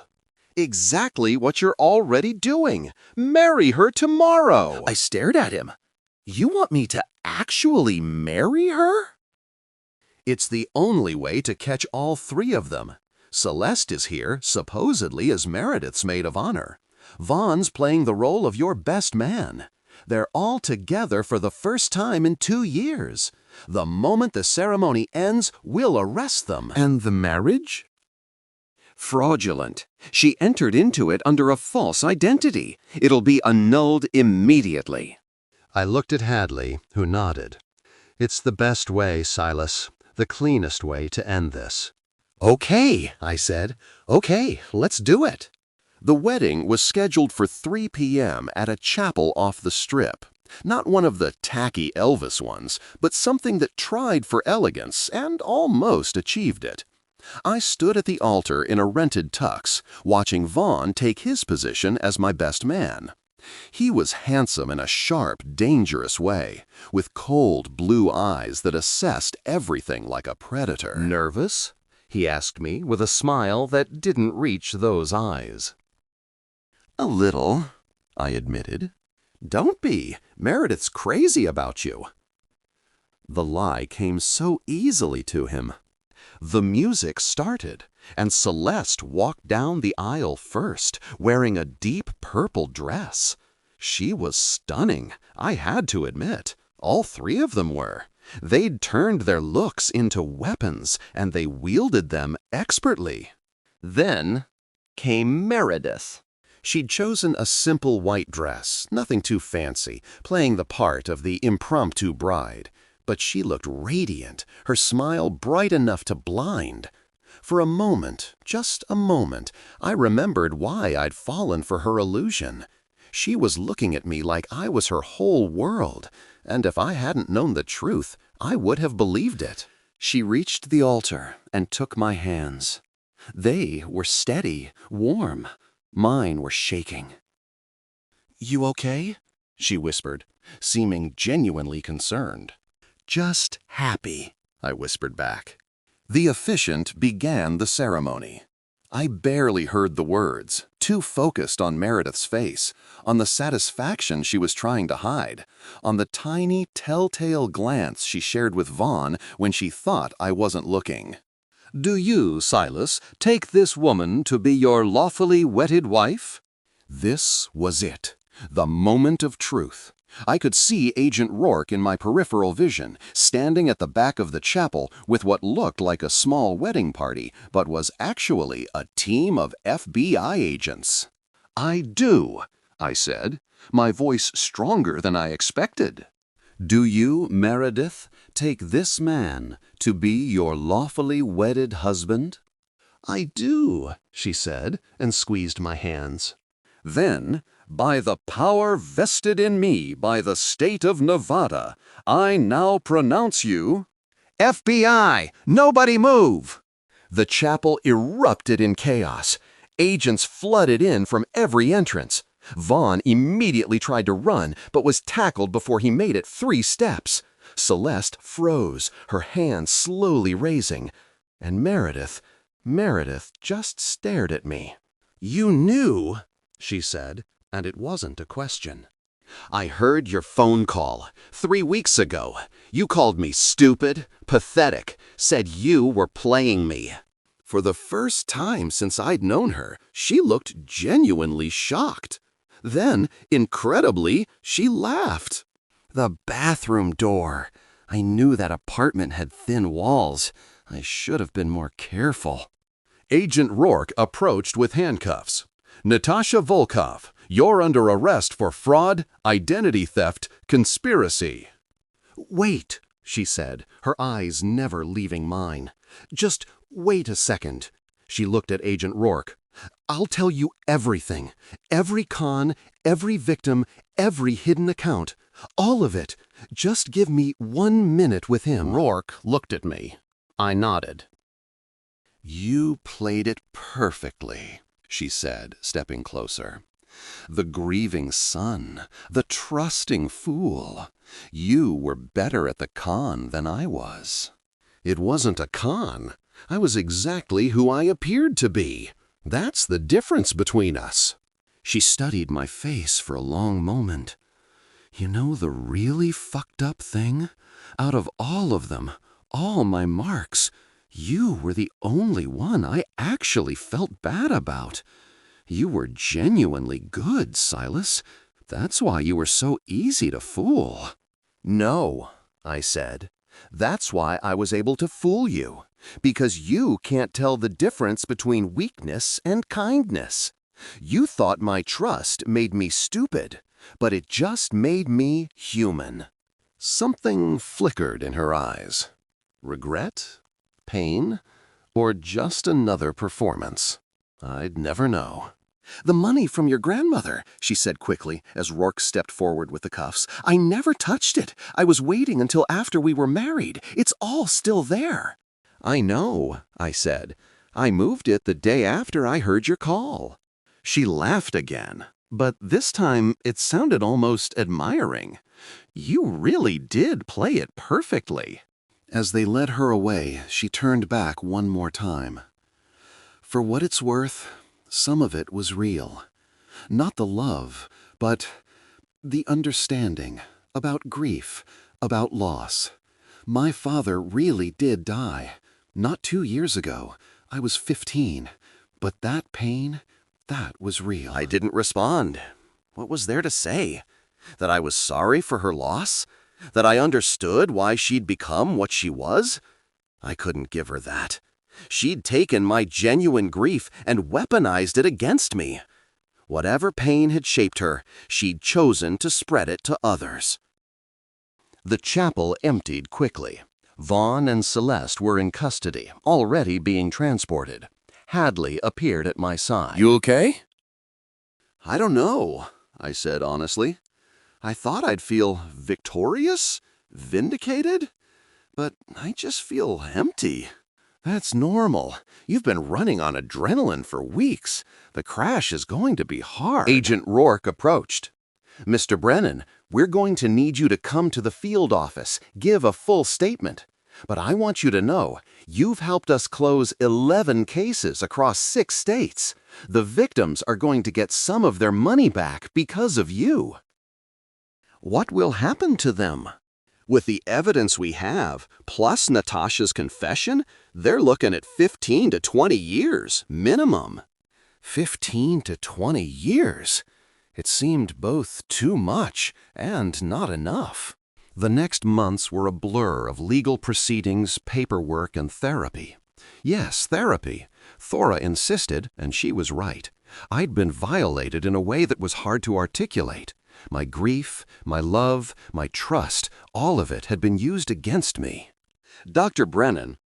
Exactly what you're already doing. Marry her tomorrow. I stared at him. You want me to actually marry her? It's the only way to catch all 3 of them. Celeste is here, supposedly as Meredith's maid of honor. Vaughn's playing the role of your best man. They're all together for the first time in 2 years. The moment the ceremony ends, we'll arrest them. And the marriage?
Fraudulent. She entered into it under a false identity. It'll be annulled immediately.
I looked at Hadley, who nodded. It's the best way, Silas, the cleanest way to end this. Okay, I said. Okay, let's do it.
The wedding was scheduled for 3 p.m. at a chapel off the Strip. Not one of the tacky Elvis ones, but something that tried for elegance and almost achieved it. I stood at the altar in a rented tux, watching Vaughn take his position as my best man. He was handsome in a sharp, dangerous way, with cold blue eyes that assessed everything like a predator.
Nervous? He asked me with a smile that didn't reach those eyes.
A little, I admitted.
Don't be. Meredith's crazy about you.
The lie came so easily to him.
The music started, and Celeste walked down the aisle first, wearing a deep purple dress. She was stunning, I had to admit. All 3 of them were. They'd turned their looks into weapons, and they wielded them expertly.
Then came Meredith.
She'd chosen a simple white dress, nothing too fancy, playing the part of the impromptu bride. But she looked radiant, her smile bright enough to blind. For a moment, just a moment, I remembered why I'd fallen for her illusion. She was looking at me like I was her whole world, and if I hadn't known the truth, I would have believed it.
She reached the altar and took my hands. They were steady, warm. Mine were shaking.
"You okay?" she whispered, seeming genuinely concerned.
Just happy,
I whispered back. The officiant began the ceremony. I barely heard the words, too focused on Meredith's face, on the satisfaction she was trying to hide, on the tiny, telltale glance she shared with Vaughn when she thought I wasn't looking.
Do you, Silas, take this woman to be your lawfully wedded wife?
This was it, the moment of truth. I could see Agent Rourke in my peripheral vision, standing at the back of the chapel with what looked like a small wedding party, but was actually a team of FBI agents.
I do, I said, my voice stronger than I expected. Do you, Meredith, take this man to be your lawfully wedded husband? I do, she said, and squeezed my hands. Then, by the power vested in me by the state of Nevada, I now pronounce you— FBI! Nobody move! The chapel erupted in chaos. Agents flooded in from every entrance. Vaughn immediately tried to run, but was tackled before he made it 3 steps. Celeste froze, her hands slowly raising. And Meredith just stared at me. You knew, she said, and it wasn't a question. I heard your phone call 3 weeks ago. You called me stupid, pathetic, said you were playing me. For the first time since I'd known her, she looked genuinely shocked. Then, incredibly, she laughed. The bathroom door. I knew that apartment had thin walls. I should have been more careful. Agent Rourke approached with handcuffs. Natasha Volkov, you're under arrest for fraud, identity theft, conspiracy. Wait, she said, her eyes never leaving mine. Just wait a second. She looked at Agent Rourke. I'll tell you everything. Every con, every victim, every hidden account. All of it. Just give me 1 minute with him. Rourke looked at me. I nodded. You played it perfectly, she said, stepping closer. The grieving son, the trusting fool. You were better at the con than I was. It wasn't a con. I was exactly who I appeared to be. That's the difference between us. She studied my face for a long moment. You know the really fucked up thing? Out of all of them, all my marks, you were the only one I actually felt bad about. You were genuinely good, Silas. That's why you were so easy to fool. No, I said.
That's why I was able to fool you, because you can't tell the difference between weakness and kindness. You thought my trust made me stupid, but it just made me human." Something flickered in her eyes. Regret? Pain? Or just another performance? I'd never know. "The money from your grandmother," she said quickly as Rourke stepped forward with the cuffs. "I never touched it. I was waiting until after we were married. It's all still there." "I know," I said. "I moved it the day after I heard your call." She laughed again, but this time it sounded almost admiring. "You really did play it perfectly." As they led her away, she turned back one more time. "For what it's worth, some of it was real. Not the love, but the understanding, about grief, about loss. My father really did die. Not 2 years ago. I was 15. But that pain, that was real." I didn't respond. What was there to say? That I was sorry for her loss? That I understood why she'd become what she was? I couldn't give her that. She'd taken my genuine grief and weaponized it against me. Whatever pain had shaped her, she'd chosen to spread it to others. The chapel emptied quickly. Vaughn and Celeste were in custody, already being transported. Hadley appeared at my side.
"You okay?"
"I don't know," I said honestly. "I thought I'd feel victorious, vindicated, but I just feel empty." "That's normal. You've been running on adrenaline for weeks. The crash is going to be hard." Agent Rourke approached. "Mr. Brennan, we're going to need you to come to the field office, give a full statement. But I want you to know, you've helped us close 11 cases across 6 states. The victims are going to get some of their money back because of you." "What will happen to them?" "With the evidence we have, plus Natasha's confession, they're looking at 15 to 20 years, minimum." 15 to 20 years? It seemed both too much and not enough. The next months were a blur of legal proceedings, paperwork, and therapy. Yes, therapy. Thora insisted, and she was right. I'd been violated in a way that was hard to articulate. My grief, my love, my trust, all of it had been used against me. Dr. Brennan,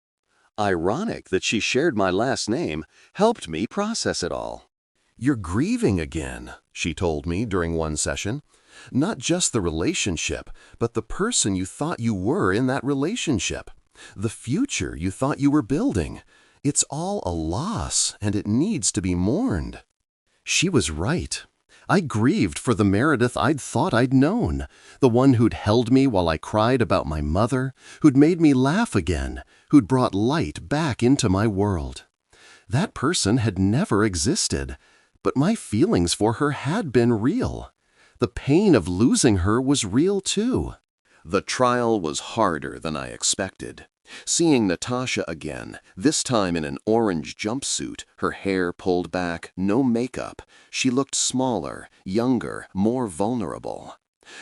ironic that she shared my last name, helped me process it all. "You're grieving again," she told me during one session. "Not just the relationship, but the person you thought you were in that relationship. The future you thought you were building. It's all a loss, and it needs to be mourned." She was right. I grieved for the Meredith I'd thought I'd known, the one who'd held me while I cried about my mother, who'd made me laugh again, who'd brought light back into my world. That person had never existed, but my feelings for her had been real. The pain of losing her was real too. The trial was harder than I expected. Seeing Natasha again, this time in an orange jumpsuit, her hair pulled back, no makeup, she looked smaller, younger, more vulnerable.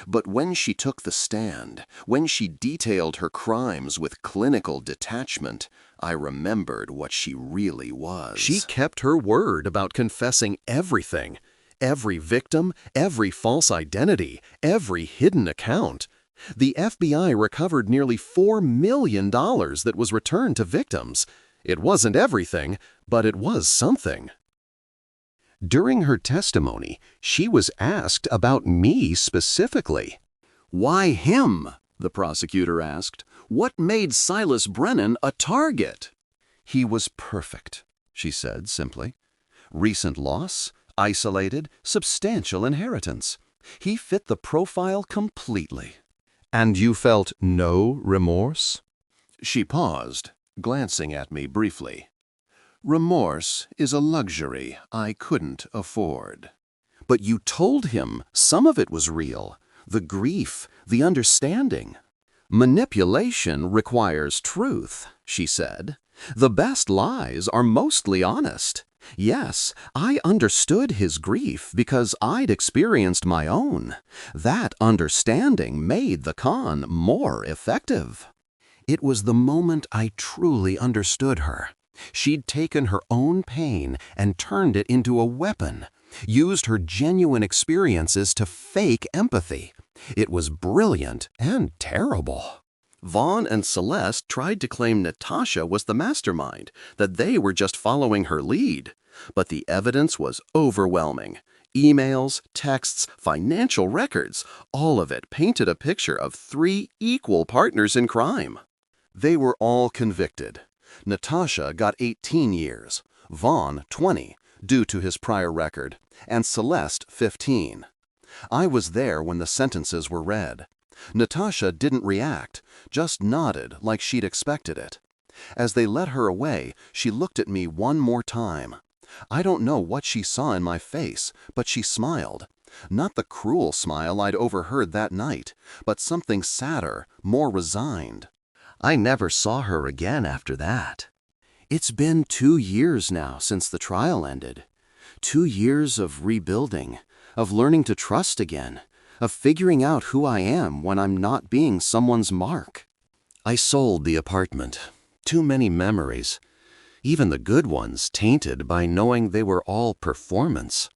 But when she took the stand, when she detailed her crimes with clinical detachment, I remembered what she really was. She kept her word about confessing everything. Every victim, every false identity, every hidden account. The FBI recovered nearly $4 million that was returned to victims. It wasn't everything, but it was something. During her testimony, she was asked about me specifically. "Why him?" the prosecutor asked. "What made Silas Brennan a target?" "He was perfect," she said simply. "Recent loss, isolated, substantial inheritance. He fit the profile completely." "And you felt no remorse?" She paused, glancing at me briefly. "Remorse is a luxury I couldn't afford." "But you told him some of it was real. The grief, the understanding." "Manipulation requires truth," she said. "The best lies are mostly honest. Yes, I understood his grief because I'd experienced my own. That understanding made the con more effective."
It was the moment I truly understood her. She'd taken her own pain and turned it into a weapon, used her genuine experiences to fake empathy. It was brilliant and terrible.
Vaughn and Celeste tried to claim Natasha was the mastermind, that they were just following her lead. But the evidence was overwhelming. Emails, texts, financial records, all of it painted a picture of 3 equal partners in crime. They were all convicted. Natasha got 18 years, Vaughn 20, due to his prior record, and Celeste 15. I was there when the sentences were read. Natasha didn't react, just nodded like she'd expected it. As they led her away, she looked at me one more time. I don't know what she saw in my face, but she smiled. Not the cruel smile I'd overheard that night, but something sadder, more resigned. I never saw her again after that. It's been 2 years now since the trial ended. 2 years of rebuilding, of learning to trust again, of figuring out who I am when I'm not being someone's mark. I sold the apartment. Too many memories. Even the good ones tainted by knowing they were all performance.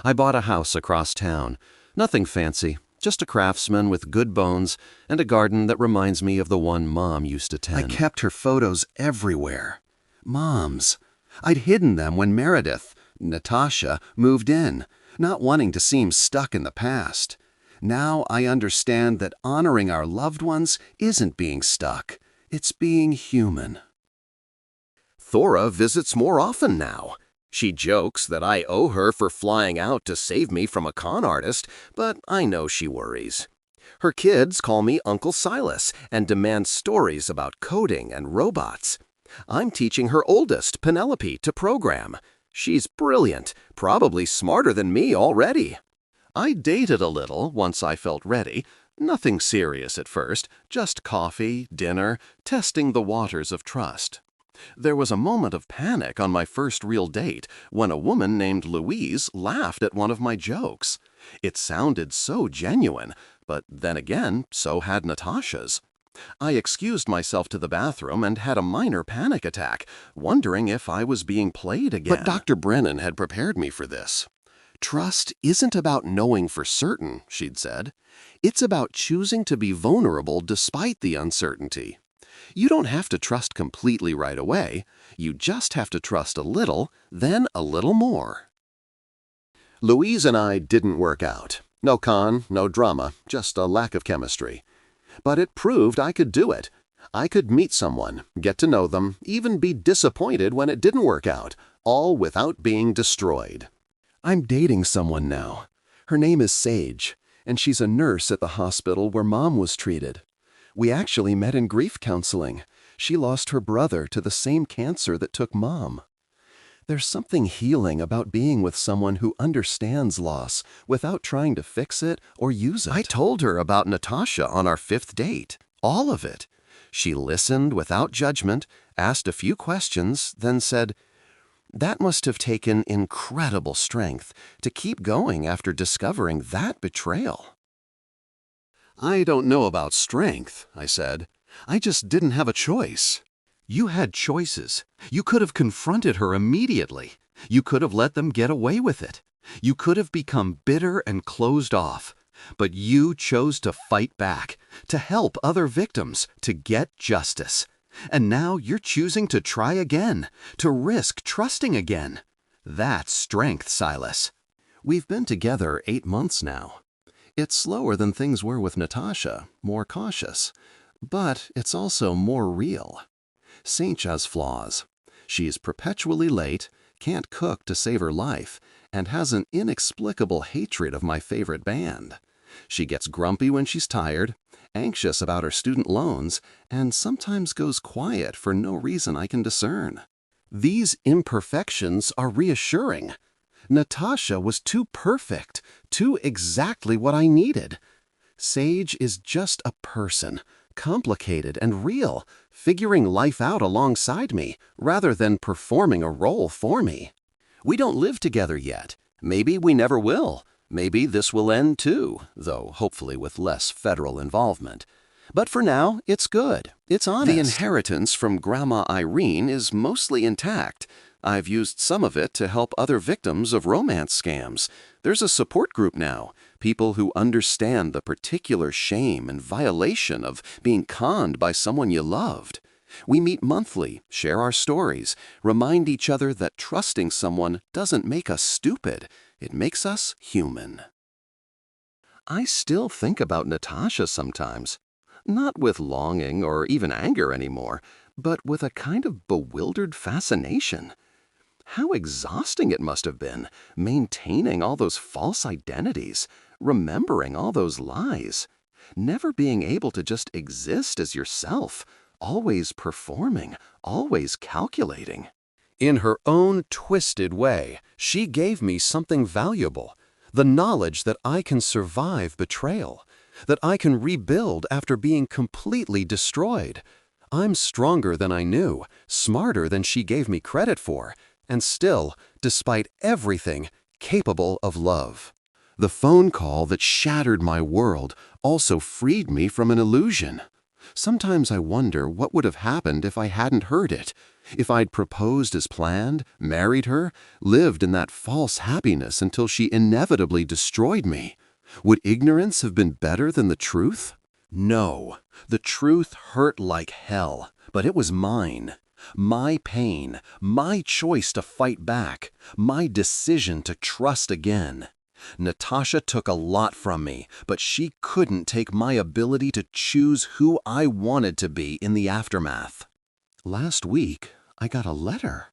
I bought a house across town. Nothing fancy, just a craftsman with good bones and a garden that reminds me of the one Mom used to tend.
I kept her photos everywhere. Mom's. I'd hidden them when Meredith, Natasha, moved in, not wanting to seem stuck in the past. Now I understand that honoring our loved ones isn't being stuck. It's being human.
Thora visits more often now. She jokes that I owe her for flying out to save me from a con artist, but I know she worries. Her kids call me Uncle Silas and demand stories about coding and robots. I'm teaching her oldest, Penelope, to program. She's brilliant, probably smarter than me already. I dated a little once I felt ready. Nothing serious at first, just coffee, dinner, testing the waters of trust. There was a moment of panic on my first real date when a woman named Louise laughed at one of my jokes. It sounded so genuine, but then again, so had Natasha's. I excused myself to the bathroom and had a minor panic attack, wondering if I was being played again.
But Dr. Brennan had prepared me for this. Trust isn't about knowing for certain, she'd said. It's about choosing to be vulnerable despite the uncertainty. You don't have to trust completely right away. You just have to trust a little, then a little more. Louise and I didn't work out. No con, no drama, just a lack of chemistry. But it proved I could do it. I could meet someone, get to know them, even be disappointed when it didn't work out, all without being destroyed. I'm dating someone now. Her name is Sage, and she's a nurse at the hospital where Mom was treated. We actually met in grief counseling. She lost her brother to the same cancer that took Mom. There's something healing about being with someone who understands loss without trying to fix it or use it. I told her about Natasha on our 5th date. All of it. She listened without judgment, asked a few questions, then said, "That must have taken incredible strength to keep going after discovering that betrayal." "I don't know about strength," I said. "I just didn't have a choice." "You had choices. You could have confronted her immediately. You could have let them get away with it. You could have become bitter and closed off. But you chose to fight back, to help other victims, to get justice. And now you're choosing to try again, to risk trusting again. That's strength, Silas." We've been together 8 months now. It's slower than things were with Natasha, more cautious. But it's also more real. Sage has flaws. She's perpetually late, can't cook to save her life, and has an inexplicable hatred of my favorite band. She gets grumpy when she's tired, anxious about her student loans, and sometimes goes quiet for no reason I can discern. These imperfections are reassuring. Natasha was too perfect, too exactly what I needed. Sage is just a person, complicated and real, figuring life out alongside me, rather than performing a role for me. We don't live together yet. Maybe we never will. Maybe this will end too, though hopefully with less federal involvement.
But for now, it's good. It's honest.
The inheritance from Grandma Irene is mostly intact. I've used some of it to help other victims of romance scams. There's a support group now, people who understand the particular shame and violation of being conned by someone you loved. We meet monthly, share our stories, remind each other that trusting someone doesn't make us stupid. It makes us human. I still think about Natasha sometimes. Not with longing or even anger anymore, but with a kind of bewildered fascination. How exhausting it must have been, maintaining all those false identities, remembering all those lies, never being able to just exist as yourself, always performing, always calculating.
In her own twisted way, she gave me something valuable, the knowledge that I can survive betrayal, that I can rebuild after being completely destroyed. I'm stronger than I knew, smarter than she gave me credit for, and still, despite everything, capable of love.
The phone call that shattered my world also freed me from an illusion. Sometimes I wonder what would have happened if I hadn't heard it, if I'd proposed as planned, married her, lived in that false happiness until she inevitably destroyed me. Would ignorance have been better than the truth?
No, the truth hurt like hell, but it was mine. My pain, my choice to fight back, my decision to trust again. Natasha took a lot from me, but she couldn't take my ability to choose who I wanted to be in the aftermath.
Last week, I got a letter.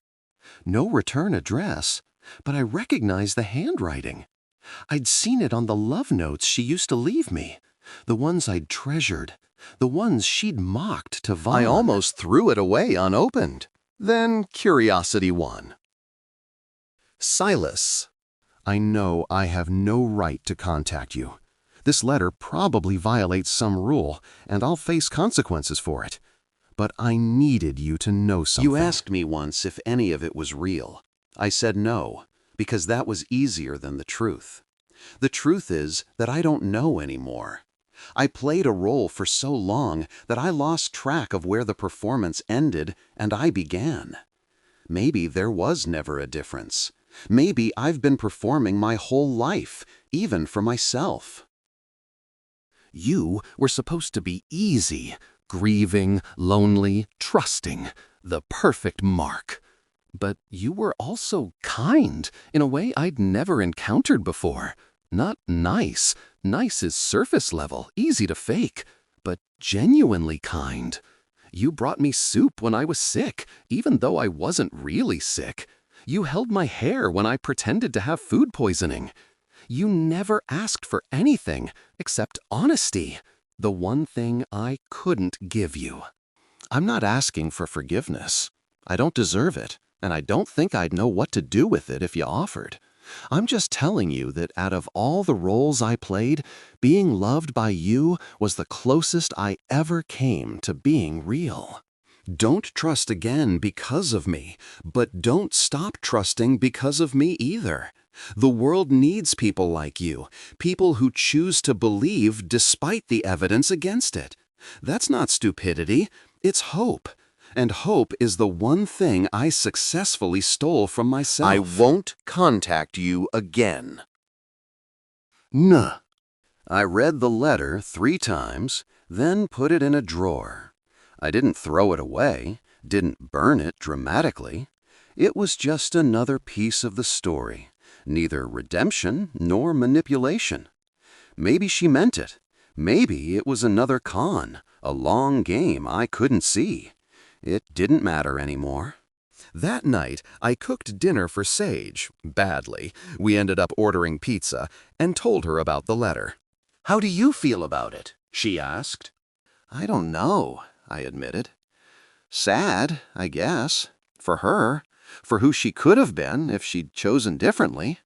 No return address, but I recognized the handwriting. I'd seen it on the love notes she used to leave me, the ones I'd treasured, the ones she'd mocked to Vaughn.
I almost threw it away unopened.
Then curiosity won.
Silas.
I know I have no right to contact you. This letter probably violates some rule, and I'll face consequences for it. But I needed you to know something.
You asked me once if any of it was real. I said no, because that was easier than the truth. The truth is that I don't know anymore. I played a role for so long that I lost track of where the performance ended and I began. Maybe there was never a difference. Maybe I've been performing my whole life, even for myself.
You were supposed to be easy, grieving, lonely, trusting, the perfect mark. But you were also kind, in a way I'd never encountered before. Not nice. Nice is surface level, easy to fake, but genuinely kind. You brought me soup when I was sick, even though I wasn't really sick. You held my hair when I pretended to have food poisoning. You never asked for anything except honesty, the one thing I couldn't give you. I'm not asking for forgiveness. I don't deserve it, and I don't think I'd know what to do with it if you offered. I'm just telling you that out of all the roles I played, being loved by you was the closest I ever came to being real. Don't trust again because of me, but don't stop trusting because of me either. The world needs people like you, people who choose to believe despite the evidence against it. That's not stupidity, it's hope. And hope is the one thing I successfully stole from myself.
I won't contact you again.
Nuh.
I read the letter 3 times, then put it in a drawer. I didn't throw it away, didn't burn it dramatically. It was just another piece of the story, neither redemption nor manipulation. Maybe she meant it. Maybe it was another con, a long game I couldn't see. It didn't matter anymore. That night, I cooked dinner for Sage, badly. We ended up ordering pizza, and told her about the letter.
How do you feel about it? She asked.
I don't know, I admitted. Sad, I guess, for her, for who she could have been if she'd chosen differently.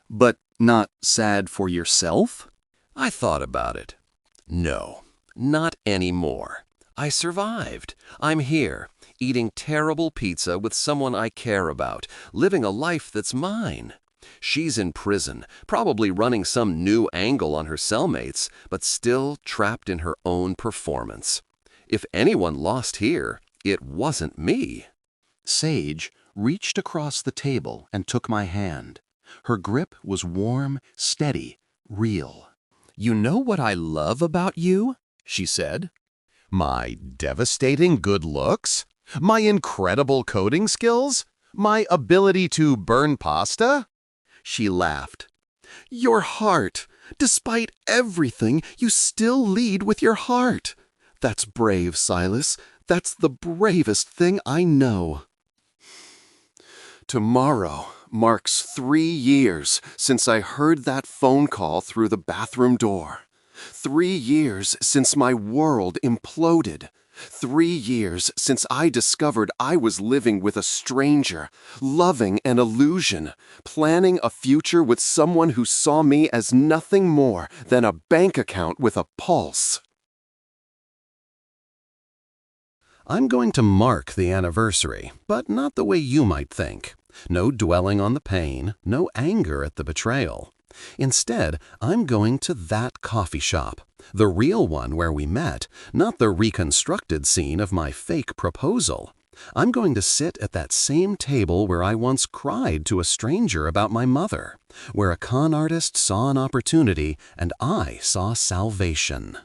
But not sad for yourself?
I thought about it. No, not anymore. I survived. I'm here, eating terrible pizza with someone I care about, living a life that's mine.
She's in prison, probably running some new angle on her cellmates, but still trapped in her own performance. If anyone lost here, it wasn't me.
Sage reached across the table and took my hand. Her grip was warm, steady, real.
"You know what I love about you?" she said. "My devastating good looks? My incredible coding skills? My ability to burn pasta?" She laughed. "Your heart. Despite everything, you still lead with your heart. That's brave, Silas. That's the bravest thing I know." Tomorrow marks 3 years since I heard that phone call through the bathroom door. 3 years since my world imploded. 3 years since I discovered I was living with a stranger, loving an illusion, planning a future with someone who saw me as nothing more than a bank account with a pulse.
I'm going to mark the anniversary, but not the way you might think. No dwelling on the pain, no anger at the betrayal. Instead, I'm going to that coffee shop, the real one where we met, not the reconstructed scene of my fake proposal. I'm going to sit at that same table where I once cried to a stranger about my mother, where a con artist saw an opportunity and I saw salvation.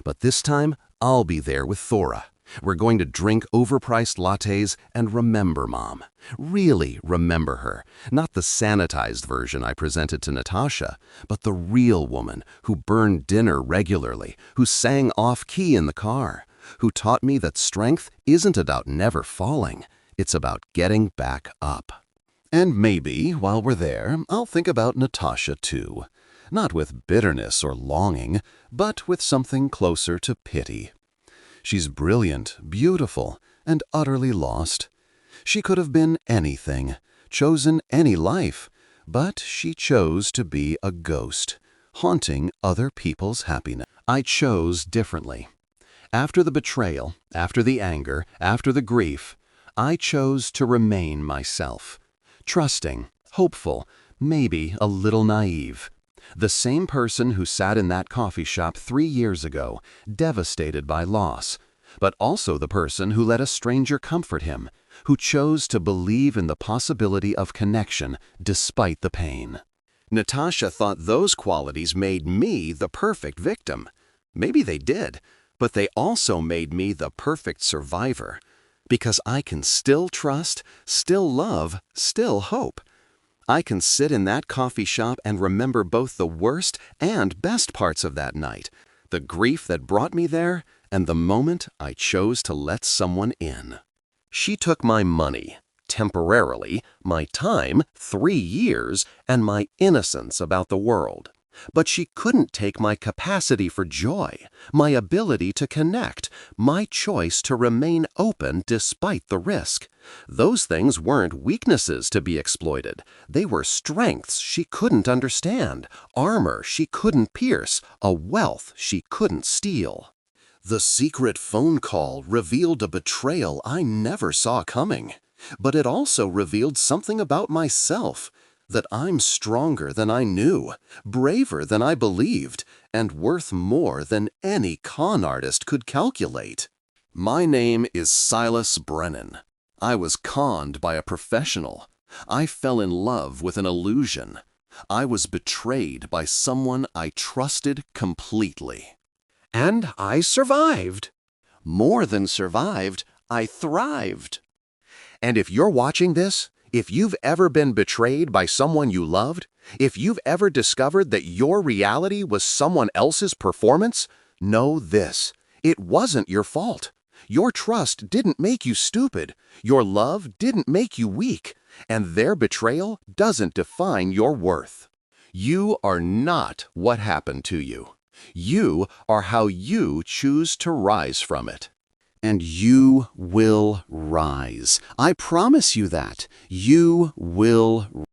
But this time, I'll be there with Thora. We're going to drink overpriced lattes and remember Mom. Really remember her. Not the sanitized version I presented to Natasha, but the real woman who burned dinner regularly, who sang off-key in the car, who taught me that strength isn't about never falling. It's about getting back up. And maybe, while we're there, I'll think about Natasha too. Not with bitterness or longing, but with something closer to pity. She's brilliant, beautiful, and utterly lost. She could have been anything, chosen any life, but she chose to be a ghost, haunting other people's happiness. I chose differently. After the betrayal, after the anger, after the grief, I chose to remain myself. Trusting, hopeful, maybe a little naive. The same person who sat in that coffee shop 3 years ago, devastated by loss, but also the person who let a stranger comfort him, who chose to believe in the possibility of connection despite the pain. Natasha thought those qualities made me the perfect victim. Maybe they did, but they also made me the perfect survivor, because I can still trust, still love, still hope. I can sit in that coffee shop and remember both the worst and best parts of that night, the grief that brought me there, and the moment I chose to let someone in. She took my money, temporarily, my time, 3 years, and my innocence about the world. But she couldn't take my capacity for joy, my ability to connect, my choice to remain open despite the risk. Those things weren't weaknesses to be exploited. They were strengths she couldn't understand, armor she couldn't pierce, a wealth she couldn't steal. The secret phone call revealed a betrayal I never saw coming. But it also revealed something about myself. That I'm stronger than I knew, braver than I believed, and worth more than any con artist could calculate. My name is Silas Brennan. I was conned by a professional. I fell in love with an illusion. I was betrayed by someone I trusted completely. And I survived. More than survived, I thrived. And if you're watching this, if you've ever been betrayed by someone you loved, if you've ever discovered that your reality was someone else's performance, know this: it wasn't your fault. Your trust didn't make you stupid. Your love didn't make you weak. And their betrayal doesn't define your worth. You are not what happened to you. You are how you choose to rise from it. And you will rise. I promise you that. You will rise.